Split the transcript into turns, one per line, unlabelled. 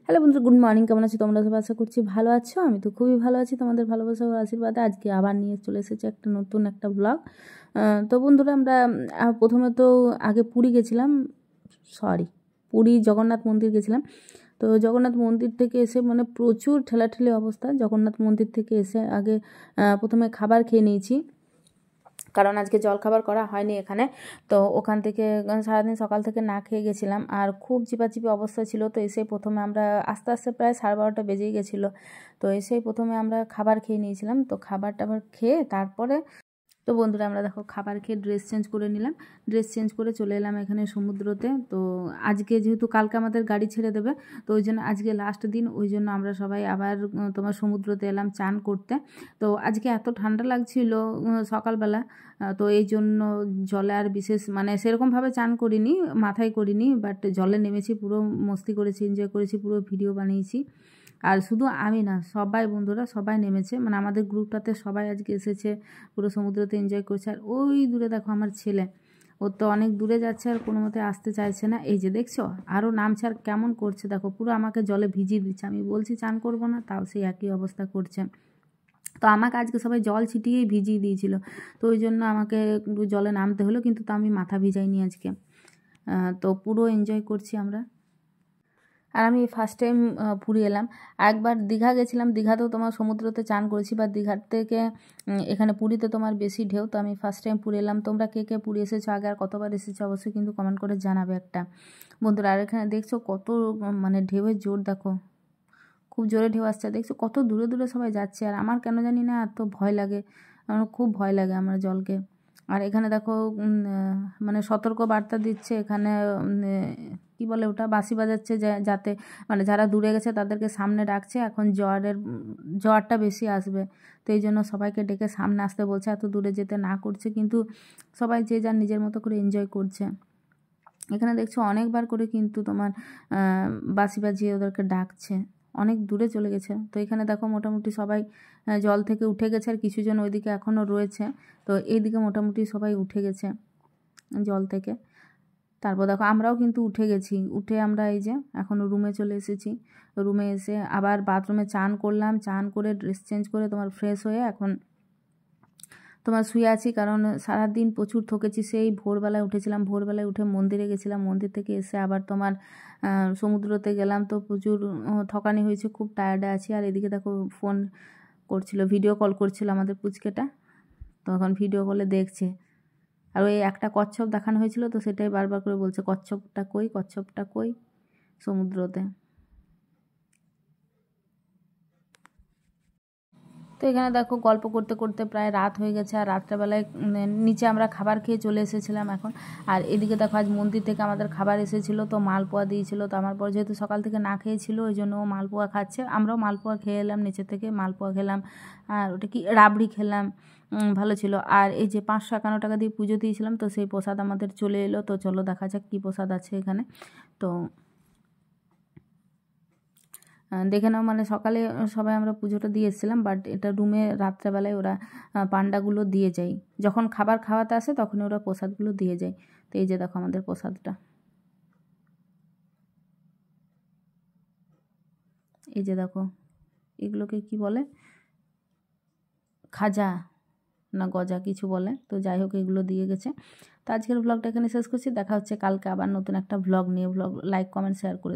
Hello বন্ধুরা, good morning. কেমন আছো তোমরা? সব আশা করছি ভালো আছো। আমি তো খুবই ভালো আছি। তোমাদের ভালোবাসা ও আশীর্বাদে আজকে আবার নিয়ে চলে এসেছি একটা নতুন একটা ব্লগ। তো বন্ধুরা, আমরা প্রথমে তো আগে পুরী গেছিলাম, পুরী জগন্নাথ মন্দির গেছিলাম। তো জগন্নাথ মন্দির থেকে এসে মানে প্রচুর ঠেলাঠেলি অবস্থা। জগন্নাথ মন্দির থেকে এসে আগে প্রথমে খাবার খেয়ে নিয়েছি, কারণ আজকে জলখাবার করা হয়নি এখানে। তো ওখান থেকে সারাদিন সকাল থেকে না খেয়ে গেছিলাম, আর খুব চিপাচিপি অবস্থা ছিল। তো এসেই প্রথমে আমরা আস্তে আস্তে প্রায় 12:30 বেজেই গেছিলো। তো এসেই প্রথমে আমরা খাবার খেয়ে নিয়েছিলাম। তো খাবার টাবার খেয়ে তারপরে তো বন্ধুরা, আমরা দেখো খাবার খেয়ে ড্রেস চেঞ্জ করে নিলাম। ড্রেস চেঞ্জ করে চলে এলাম এখানে সমুদ্রতে। তো আজকে যেহেতু কালকে আমাদের গাড়ি ছেড়ে দেবে, তো ওই জন্য আজকে লাস্ট দিন, ওই জন্য আমরা সবাই আবার তোমার সমুদ্রতে এলাম চান করতে। তো আজকে এত ঠান্ডা লাগছিল সকালবেলা, তো এই জন্য জলে আর বিশেষ মানে সেরকমভাবে চান করিনি, মাথায় করিনি, বাট জলে নেমেছি, পুরো মস্তি করেছি, এনজয় করেছি, পুরো ভিডিও বানিয়েছি। আর শুধু আমি না, সবাই বন্ধুরা সবাই নেমেছে, মানে আমাদের গ্রুপটাতে সবাই আজকে এসেছে, পুরো সমুদ্রতে এনজয় করছে। আর ওই দূরে দেখো আমার ছেলে, ও তো অনেক দূরে যাচ্ছে আর কোনো মতে আসতে চাইছে না। এই যে দেখছো আরও নামছে, আর কেমন করছে দেখো, পুরো আমাকে জলে ভিজিয়ে দিচ্ছে। আমি বলছি চান করবো না, তাও সেই একই অবস্থা করছে। তো আমাকে আজকে সবাই জল ছিটিয়েই ভিজিয়ে দিয়েছিল, তো ওই জন্য আমাকে জলে নামতে হলো, কিন্তু তা আমি মাথা ভিজাইনি আজকে। তো পুরো এনজয় করছি আমরা। আর আমি ফার্স্ট টাইম পুরী এলাম। একবার দীঘা গেছিলাম, দীঘাতেও তোমার সমুদ্রতে চান করেছি, বা দীঘার থেকে এখানে পুরীতে তোমার বেশি ঢেউ। তো আমি ফার্স্ট টাইম পুরী এলাম। তোমরা কে কে পুরী এসেছো আগে, আর কতবার এসেছো অবশ্যই কিন্তু কমেন্ট করে জানাবে একটা বন্ধুরা। আর এখানে দেখছো কত মানে ঢেউয়ের জোর, দেখো খুব জোরে ঢেউ আসছে। দেখছো কত দূরে দূরে সবাই যাচ্ছে, আর আমার কেন জানি না এত ভয় লাগে, আমার খুব ভয় লাগে আমার জলকে। আর এখানে দেখো মানে সতর্ক বার্তা দিচ্ছে এখানে, কি বলে ওটা, বাঁশি বাজাচ্ছে, যাতে মানে যারা দূরে গেছে তাদেরকে সামনে ডাকছে। এখন জোয়ারটা বেশি আসবে, তো এই জন্য সবাইকে ডেকে সামনে আসতে বলছে, এত দূরে যেতে না করছে, কিন্তু সবাই যে যার নিজের মতো করে এনজয় করছে। এখানে দেখছো অনেকবার করে কিন্তু তোমার বাঁশি বাজিয়ে ওদেরকে ডাকছে, অনেক দূরে চলে গেছে। তো এখানে দেখো মোটামুটি সবাই জল থেকে উঠে গেছে, আর কিছুজন ওইদিকে এখনও রয়েছে। তো এইদিকে মোটামুটি সবাই উঠে গেছে জল থেকে। তারপর দেখো আমরাও কিন্তু উঠে গেছি, উঠে আমরা এই যে এখন রুমে চলে এসেছি। রুমে এসে আবার বাথরুমে চান করলাম, চান করে ড্রেস চেঞ্জ করে তোমার ফ্রেশ হয়ে এখন তোমার শুয়ে আছি, কারণ সারাদিন প্রচুর থকেছি। সেই ভোরবেলায় উঠেছিলাম, ভোরবেলায় উঠে মন্দিরে গেছিলাম, মন্দির থেকে এসে আবার তোমার সমুদ্রতে গেলাম। তো প্রচুর থকানি হয়েছে, খুব টায়ার্ডে আছি। আর এদিকে দেখো ফোন করছিল, ভিডিও কল করছিল আমাদের পুচকেটা, তো এখন ভিডিও কলে দেখছে। আর ওই একটা কচ্ছপ দেখানো হয়েছিল, তো সেটাই বারবার করে বলছে কচ্ছপটা কই, কচ্ছপটা কই সমুদ্রতে। তো এখানে দেখো গল্প করতে করতে প্রায় রাত হয়ে গেছে, আর রাত্রেবেলায় নিচে আমরা খাবার খেয়ে চলে এসেছিলাম এখন। আর এদিকে দেখো আজ মন্দির থেকে আমাদের খাবার এসেছিলো, তো মালপোয়া দিয়েছিল। তো আমার পর যেহেতু সকাল থেকে না খেয়েছিল, ওই জন্য ও মালপোয়া খাচ্ছে, আমরাও মালপোয়া খেয়ে এলাম, নিচে থেকে মালপোয়া খেলাম, আর ওটা কি রাবড়ি খেলাম, ভালো ছিল। আর এই যে 551 টাকা দিয়ে পুজো দিয়েছিলাম, তো সেই প্রসাদ আমাদের চলে এলো। তো চলো দেখা যাক কী প্রসাদ আছে এখানে। তো দেখে নাও, মানে সকালে সবাই আমরা পুজোটা দিয়ে এসেছিলাম, বাট এটা রুমে রাত্রেবেলায় ওরা পান্ডাগুলো দিয়ে যায়, যখন খাবার খাওয়াতে আসে তখনই ওরা প্রসাদগুলো দিয়ে যায়। তো এই যে দেখো আমাদের প্রসাদটা, এই যে দেখো, এগুলোকে কি বলে, খাজা না গজা কিছু বলে, তো যাই হোক এগুলো দিয়ে গেছে। তো আজকের ব্লগটা এখানে শেষ করছি, দেখা হচ্ছে কালকে আবার নতুন একটা ব্লগ নিয়ে। ব্লগ লাইক কমেন্ট শেয়ার করে